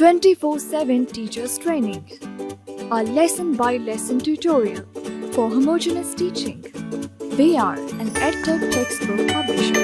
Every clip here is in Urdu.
24/7 Teachers Training, a lesson-by-lesson tutorial for homogeneous teaching. We are an EdTech textbook publisher.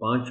5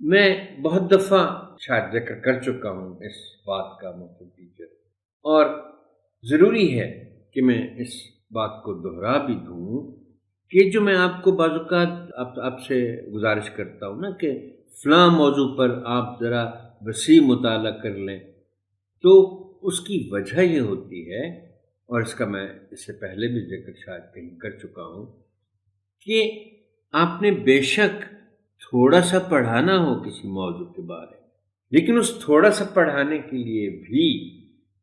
میں بہت دفعہ شاید ذکر کر چکا ہوں اس بات کا محترم ٹیچر، اور ضروری ہے کہ میں اس بات کو دہرا بھی دوں کہ جو میں آپ کو بعض اوقات آپ سے گزارش کرتا ہوں نا کہ فلاں موضوع پر آپ ذرا وسیع مطالعہ کر لیں، تو اس کی وجہ یہ ہوتی ہے، اور اس کا میں اس سے پہلے بھی ذکر شاید کہیں کر چکا ہوں، کہ آپ نے بے شک تھوڑا سا پڑھانا ہو کسی موضوع کے بارے میں، لیکن اس تھوڑا سا پڑھانے کے لیے بھی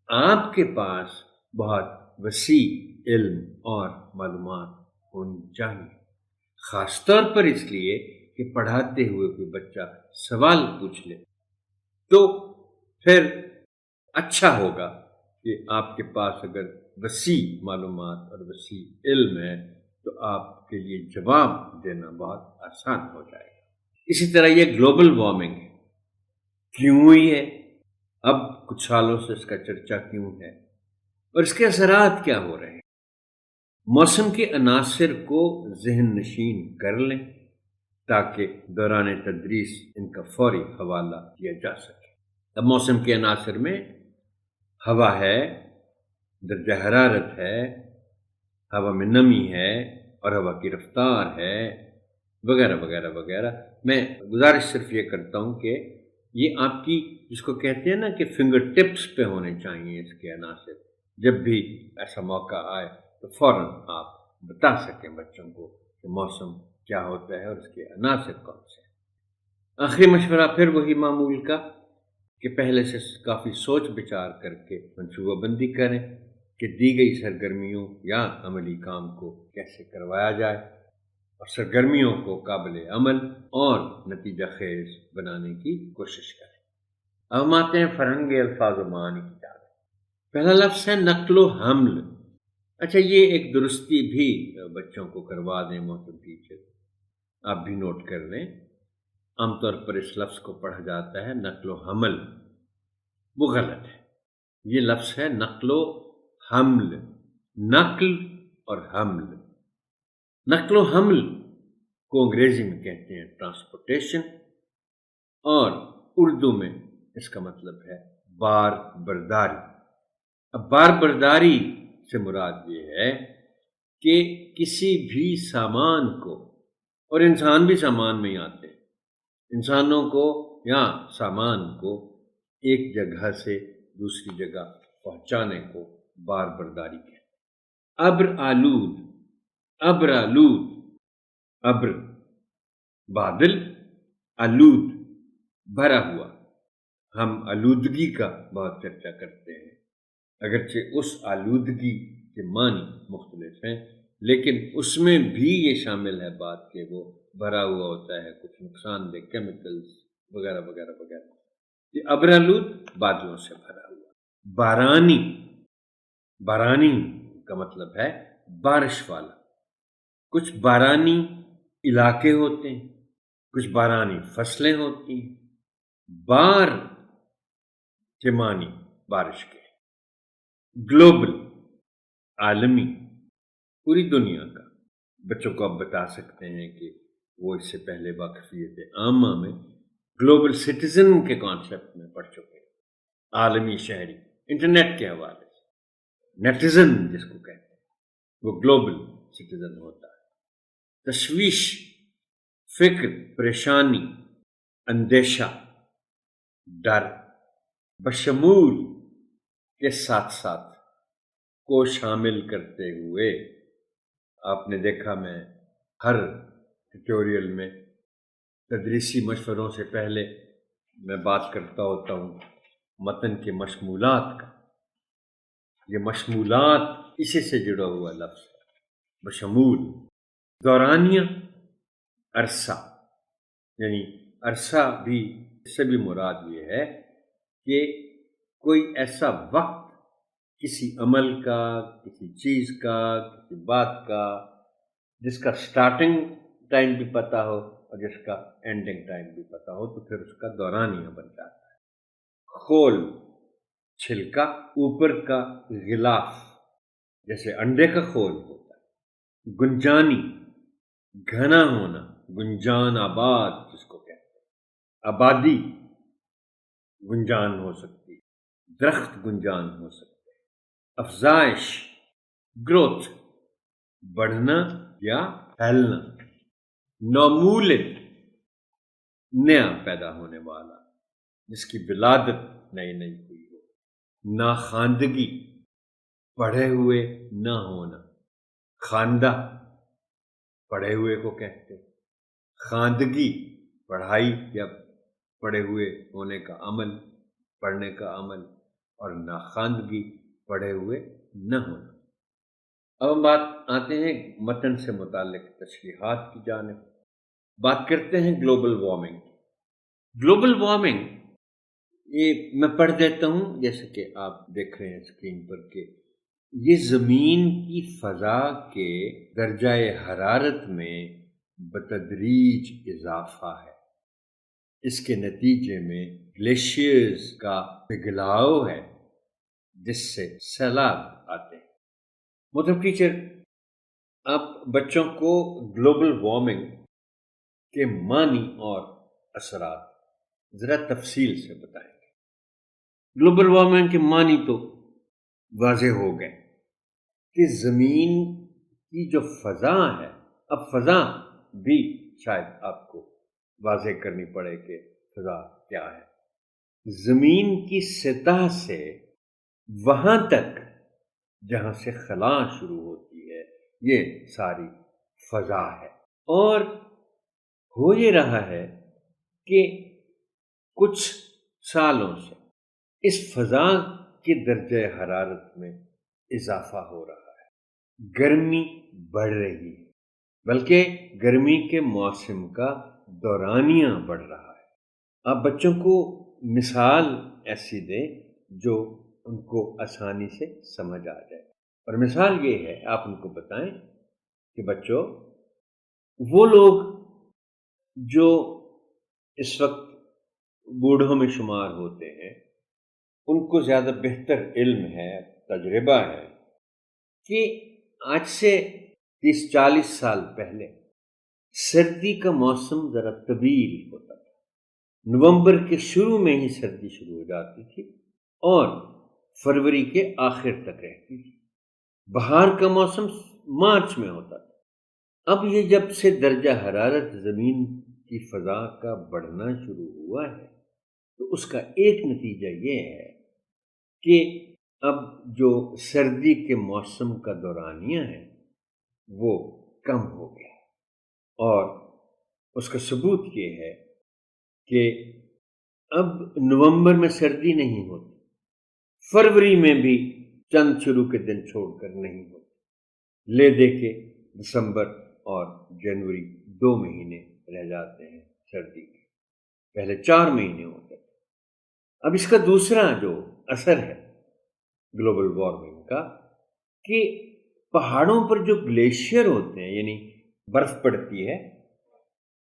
آپ کے پاس بہت وسیع علم اور معلومات ہونی چاہیے، خاص طور پر اس لیے کہ پڑھاتے ہوئے کوئی بچہ سوال پوچھ لے تو پھر اچھا ہوگا کہ آپ کے پاس اگر وسیع معلومات اور وسیع علم ہے تو آپ کے لیے جواب دینا بہت آسان ہو جائے گا۔ اسی طرح یہ گلوبل وارمنگ ہے، کیوں ہوئی ہے، اب کچھ سالوں سے اس کا چرچا کیوں ہے، اور اس کے اثرات کیا ہو رہے ہیں۔ موسم کے عناصر کو ذہن نشین کر لیں تاکہ دوران تدریس ان کا فوری حوالہ کیا جا سکے۔ اب موسم کے عناصر میں ہوا ہے، درجہ حرارت ہے، ہوا میں نمی ہے اور ہوا کی رفتار ہے، وغیرہ وغیرہ وغیرہ۔ میں گزارش صرف یہ کرتا ہوں کہ یہ آپ کی جس کو کہتے ہیں نا کہ فنگر ٹپس پہ ہونے چاہیے اس کے عناصر، جب بھی ایسا موقع آئے تو فوراً آپ بتا سکیں بچوں کو کہ موسم کیا ہوتا ہے اور اس کے عناصر کون سے ہیں۔ آخری مشورہ پھر وہی معمول کا کہ پہلے سے کافی سوچ بچار کر کے منصوبہ بندی کریں کہ دی گئی سرگرمیوں یا عملی کام کو کیسے کروایا جائے، اور سرگرمیوں کو قابل عمل اور نتیجہ خیز بنانے کی کوشش کریں۔ اب ہم آتے ہیں فرہنگ الفاظ و معانی کی جانب۔ پہلا لفظ ہے نقل و حمل۔ اچھا، یہ ایک درستی بھی بچوں کو کروا دیں محترم ٹیچر، آپ بھی نوٹ کر لیں۔ عام طور پر اس لفظ کو پڑھا جاتا ہے نقل و حمل، وہ غلط ہے۔ یہ لفظ ہے نقل و حمل، نقل اور حمل۔ نقل و حمل کو انگریزی میں کہتے ہیں ٹرانسپورٹیشن، اور اردو میں اس کا مطلب ہے بار برداری۔ اب بار برداری سے مراد یہ ہے کہ کسی بھی سامان کو، اور انسان بھی سامان میں ہی آتے ہیں، انسانوں کو یا سامان کو ایک جگہ سے دوسری جگہ پہنچانے کو بار برداری کہتے ہیں۔ ابر آلود، ابر آلود، ابر بادل، آلود بھرا ہوا۔ ہم آلودگی کا بہت چرچا کرتے ہیں، اگرچہ اس آلودگی کے معنی مختلف ہیں، لیکن اس میں بھی یہ شامل ہے بات کہ وہ بھرا ہوا ہوتا ہے کچھ نقصان دہ کیمیکلز وغیرہ وغیرہ وغیرہ۔ یہ ابر آلود بادلوں سے بھرا ہوا۔ بارانی، بارانی کا مطلب ہے بارش والا۔ کچھ بارانی علاقے ہوتے ہیں، کچھ بارانی فصلیں ہوتی ہیں۔ بار کے معنی بارش کے۔ گلوبل، عالمی، پوری دنیا کا۔ بچوں کو آپ بتا سکتے ہیں کہ وہ اس سے پہلے واقفیت عامہ میں گلوبل سٹیزن کے کانسیپٹ میں پڑھ چکے ہیں، عالمی شہری۔ انٹرنیٹ کے حوالے سے نیٹیزن جس کو کہتے ہیں وہ گلوبل سٹیزن ہوتا ہے۔ تشویش، فکر، پریشانی، اندیشہ، ڈر، بشمول کے ساتھ ساتھ کو شامل کرتے ہوئے۔ آپ نے دیکھا میں ہر ٹیوٹوریل میں تدریسی مشوروں سے پہلے میں بات کرتا ہوتا ہوں متن کے مشمولات کا۔ یہ مشمولات اسی سے جڑا ہوا لفظ ہے، بشمول۔ دورانیہ، عرصہ، یعنی عرصہ بھی، اس سے بھی مراد یہ ہے کہ کوئی ایسا وقت کسی عمل کا، کسی چیز کا، کسی بات کا، جس کا سٹارٹنگ ٹائم بھی پتہ ہو اور جس کا اینڈنگ ٹائم بھی پتہ ہو، تو پھر اس کا دورانیہ بن جاتا ہے۔ خول، چھلکا، اوپر کا غلاف، جیسے انڈے کا خول ہوتا ہے۔ گنجانی، گھنا ہونا، گنجان آباد جس کو کہتے ہیں۔ آبادی گنجان ہو سکتی ہے، درخت گنجان ہو سکتے ہیں، افزائش، گروتھ، بڑھنا یا پھیلنا، نومولد، نیا پیدا ہونے والا جس کی ولادت نئی نئی ہوئی ہو، ناخواندگی، پڑھے ہوئے نہ ہونا، خواندہ پڑھے ہوئے کو کہتے ہیں، خواندگی پڑھائی یا پڑھے ہوئے ہونے کا عمل، پڑھنے کا عمل، اور ناخواندگی پڑھے ہوئے نہ ہونا۔ اب ہم بات آتے ہیں متن سے متعلق تشریحات کی جانب، بات کرتے ہیں گلوبل وارمنگ۔ گلوبل وارمنگ یہ میں پڑھ دیتا ہوں جیسے کہ آپ دیکھ رہے ہیں اسکرین پر کہ یہ زمین کی فضا کے درجہ حرارت میں بتدریج اضافہ ہے۔ اس کے نتیجے میں گلیشیئرز کا پگھلاؤ ہے جس سے سیلاب آتے ہیں۔ محترم ٹیچر، آپ بچوں کو گلوبل وارمنگ کے معنی اور اثرات ذرا تفصیل سے بتائیں گے۔ گلوبل وارمنگ کے معنی تو واضح ہو گئے کہ زمین کی جو فضا ہے، اب فضا بھی شاید آپ کو واضح کرنی پڑے کہ فضا کیا ہے۔ زمین کی سطح سے وہاں تک جہاں سے خلا شروع ہوتی ہے یہ ساری فضا ہے، اور ہو یہ رہا ہے کہ کچھ سالوں سے اس فضا کے درجہ حرارت میں اضافہ ہو رہا ہے، گرمی بڑھ رہی ہے، بلکہ گرمی کے موسم کا دورانیہ بڑھ رہا ہے۔ آپ بچوں کو مثال ایسی دیں جو ان کو آسانی سے سمجھ آ جائے، اور مثال یہ ہے، آپ ان کو بتائیں کہ بچوں، وہ لوگ جو اس وقت بوڑھوں میں شمار ہوتے ہیں ان کو زیادہ بہتر علم ہے، تجربہ ہے کہ آج سے 30-40 سال پہلے سردی کا موسم ذرا طویل ہوتا تھا۔ نومبر کے شروع میں ہی سردی شروع ہو جاتی تھی اور فروری کے آخر تک رہتی تھی۔ بہار کا موسم مارچ میں ہوتا تھا۔ اب یہ جب سے درجہ حرارت زمین کی فضا کا بڑھنا شروع ہوا ہے تو اس کا ایک نتیجہ یہ ہے کہ اب جو سردی کے موسم کا دورانیہ ہے وہ کم ہو گیا، اور اس کا ثبوت یہ ہے کہ اب نومبر میں سردی نہیں ہوتی، فروری میں بھی چند شروع کے دن چھوڑ کر نہیں ہوتی، لے دے کے دسمبر اور جنوری 2 مہینے رہ جاتے ہیں سردی کے، پہلے 4 مہینے ہوتے تھے۔ اب اس کا دوسرا جو اثر ہے گلوبل وارمنگ کا کہ پہاڑوں پر جو گلیشیئر ہوتے ہیں، یعنی برف پڑتی ہے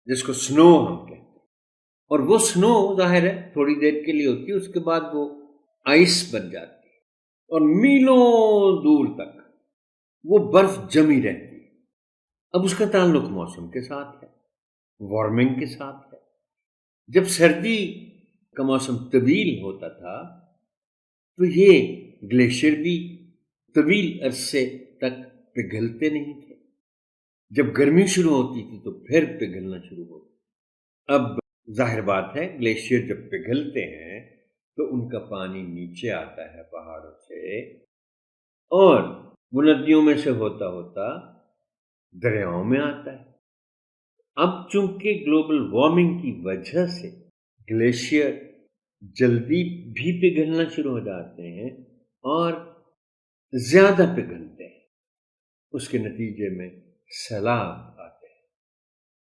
جس کو سنو ہم کہتے ہیں، اور وہ سنو ظاہر ہے تھوڑی دیر کے لیے ہوتی ہے، اس کے بعد وہ آئس بن جاتی ہے اور میلوں دور تک وہ برف جمی رہتی ہے۔ اب اس کا تعلق موسم کے ساتھ ہے، وارمنگ کے ساتھ ہے۔ جب سردی کا موسم طویل ہوتا تھا تو یہ گلیشیئر بھی طویل عرصے تک پگھلتے نہیں تھے، جب گرمی شروع ہوتی تھی تو پھر پگھلنا شروع ہوتا۔ اب ظاہر بات ہے گلیشیئر جب پگھلتے ہیں تو ان کا پانی نیچے آتا ہے پہاڑوں سے، اور وہ ندیوں میں سے ہوتا ہوتا دریاؤں میں آتا ہے۔ اب چونکہ گلوبل وارمنگ کی وجہ سے گلیشیئر جلدی بھی پگھلنا شروع ہو جاتے ہیں اور زیادہ پگھلتے ہیں، اس کے نتیجے میں سیلاب آتے ہیں۔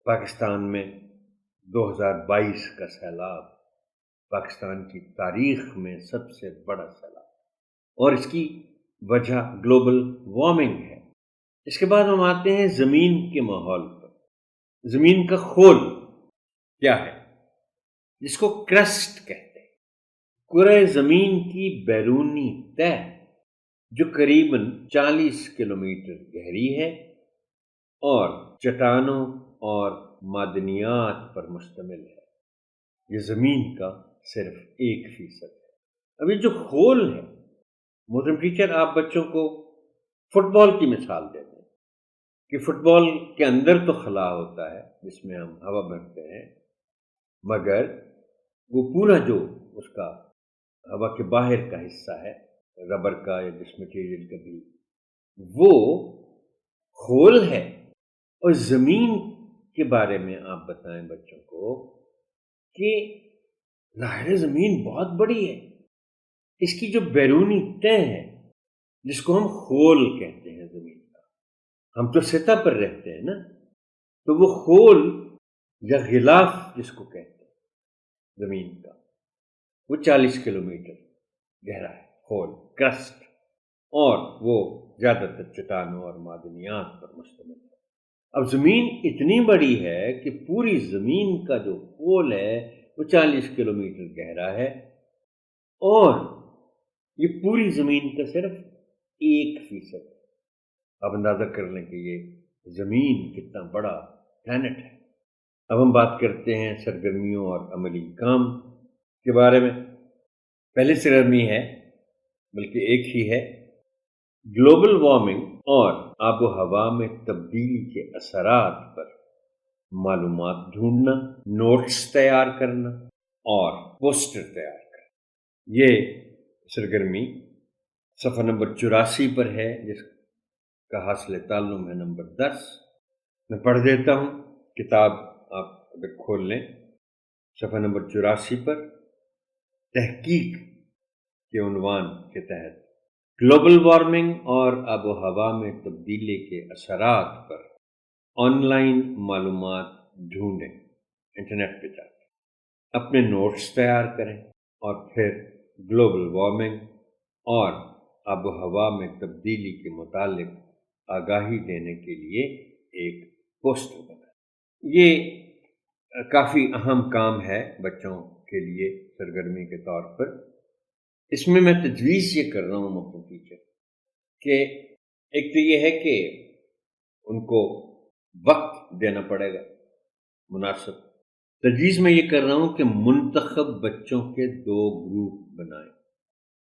پاکستان میں 2022 کا سیلاب پاکستان کی تاریخ میں سب سے بڑا سیلاب، اور اس کی وجہ گلوبل وارمنگ ہے۔ اس کے بعد ہم آتے ہیں زمین کے ماحول پر۔ زمین کا خول کیا ہے؟ جس کو کرسٹ کہتے ہیں، کرۂ زمین کی بیرونی تہہ جو قریباً 40 کلومیٹر گہری ہے اور چٹانوں اور معدنیات پر مشتمل ہے۔ یہ زمین کا صرف 1% ہے۔ اب یہ جو خول ہے، محترم ٹیچر، آپ بچوں کو فٹ بال کی مثال دیتے ہیں کہ فٹ بال کے اندر تو خلا ہوتا ہے جس میں ہم ہوا بھرتے ہیں، مگر وہ پورا جو اس کا ہوا کے باہر کا حصہ ہے، ربر کا یا جس مٹیریل کا بھی، وہ خول ہے۔ اور زمین کے بارے میں آپ بتائیں بچوں کو کہ ظاہر زمین بہت بڑی ہے، اس کی جو بیرونی تہ ہے جس کو ہم خول کہتے ہیں زمین کا، ہم تو سطح پر رہتے ہیں نا، تو وہ خول یا غلاف جس کو کہتے ہیں زمین کا، وہ 40 کلومیٹر گہرا ہے، خول کرسٹ، اور وہ زیادہ تر چٹانوں اور معدنیات پر مشتمل ہے۔ اب زمین اتنی بڑی ہے کہ پوری زمین کا جو خول ہے وہ 40 کلومیٹر گہرا ہے، اور یہ پوری زمین کا صرف 1% ہے۔ اب اندازہ کر لیں کہ یہ زمین کتنا بڑا پلانٹ ہے۔ اب ہم بات کرتے ہیں سرگرمیوں اور عملی کام کے بارے میں۔ پہلی سرگرمی ہے، بلکہ ایک ہی ہے، گلوبل وارمنگ اور آب و ہوا میں تبدیلی کے اثرات پر معلومات ڈھونڈنا، نوٹس تیار کرنا اور پوسٹر تیار کرنا۔ یہ سرگرمی صفحہ نمبر 84 پر ہے، جس کا حاصل تعلم ہے نمبر 10۔ میں پڑھ دیتا ہوں، کتاب آپ اگر کھول لیں صفحہ نمبر 84 پر، تحقیق کے عنوان کے تحت گلوبل وارمنگ اور آب و ہوا میں تبدیلی کے اثرات پر آن لائن معلومات ڈھونڈیں، انٹرنیٹ پہ جا کے اپنے نوٹس تیار کریں، اور پھر گلوبل وارمنگ اور آب و ہوا میں تبدیلی کے متعلق آگاہی دینے کے لیے ایک پوسٹر بنائیں۔ یہ کافی اہم کام ہے بچوں کے لیے سرگرمی کے طور پر۔ اس میں تجویز یہ کر رہا ہوں محترم ٹیچر کہ ایک تو یہ ہے کہ ان کو وقت دینا پڑے گا مناسب۔ تجویز میں یہ کر رہا ہوں کہ منتخب بچوں کے 2 گروپ بنائیں۔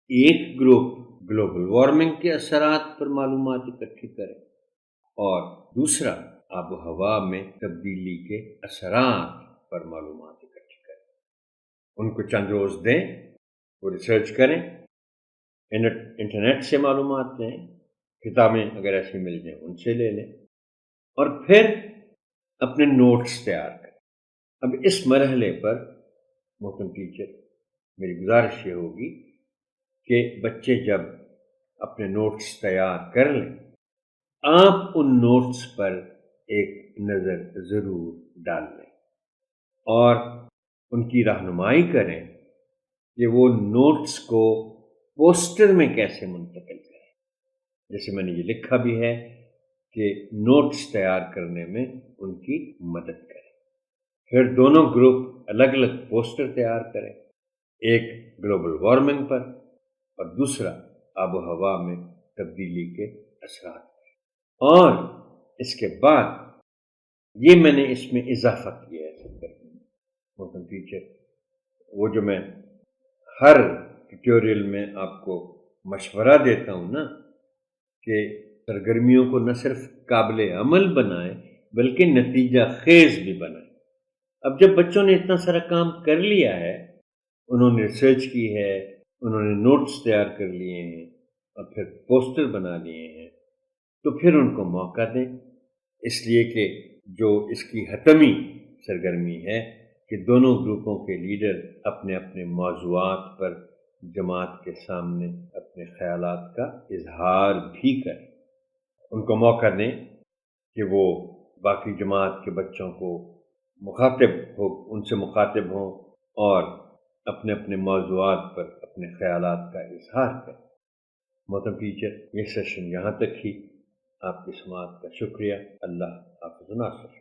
ایک گروپ گلوبل وارمنگ کے اثرات پر معلومات اکٹھی کرے، اور دوسرا آب و ہوا میں تبدیلی کے اثرات پر معلومات اکٹھی کرے۔ ان کو چند روز دیں، وہ ریسرچ کریں، انٹرنیٹ سے معلومات لیں، کتابیں اگر ایسی مل جائیں ان سے لے لیں، اور پھر اپنے نوٹس تیار کریں۔ اب اس مرحلے پر محترم ٹیچر میری گزارش یہ ہوگی کہ بچے جب اپنے نوٹس تیار کر لیں، آپ ان نوٹس پر ایک نظر ضرور ڈال لیں اور ان کی رہنمائی کریں کہ وہ نوٹس کو پوسٹر میں کیسے منتقل کریں۔ جیسے میں نے یہ لکھا بھی ہے کہ نوٹس تیار کرنے میں ان کی مدد کریں۔ پھر دونوں گروپ الگ الگ پوسٹر تیار کریں، ایک گلوبل وارمنگ پر اور دوسرا آب و ہوا میں تبدیلی کے اثرات پر۔ اور اس کے بعد یہ میں نے اس میں اضافہ کیا ہے محترم ٹیچر، وہ جو میں ہر ٹیوٹوریل میں آپ کو مشورہ دیتا ہوں نا کہ سرگرمیوں کو نہ صرف قابل عمل بنائیں بلکہ نتیجہ خیز بھی بنائیں۔ اب جب بچوں نے اتنا سارا کام کر لیا ہے، انہوں نے ریسرچ کی ہے، انہوں نے نوٹس تیار کر لیے ہیں اور پھر پوسٹر بنا لیے ہیں، تو پھر ان کو موقع دیں، اس لیے کہ جو اس کی حتمی سرگرمی ہے کہ دونوں گروپوں کے لیڈر اپنے اپنے موضوعات پر جماعت کے سامنے اپنے خیالات کا اظہار بھی کریں۔ ان کو موقع دیں کہ وہ باقی جماعت کے بچوں کو ان سے مخاطب ہوں اور اپنے اپنے موضوعات پر اپنے خیالات کا اظہار کریں۔ محترم ٹیچر، یہ سیشن یہاں تک ہی۔ آپ کی سماعت کا شکریہ۔ اللہ حافظ ناصر۔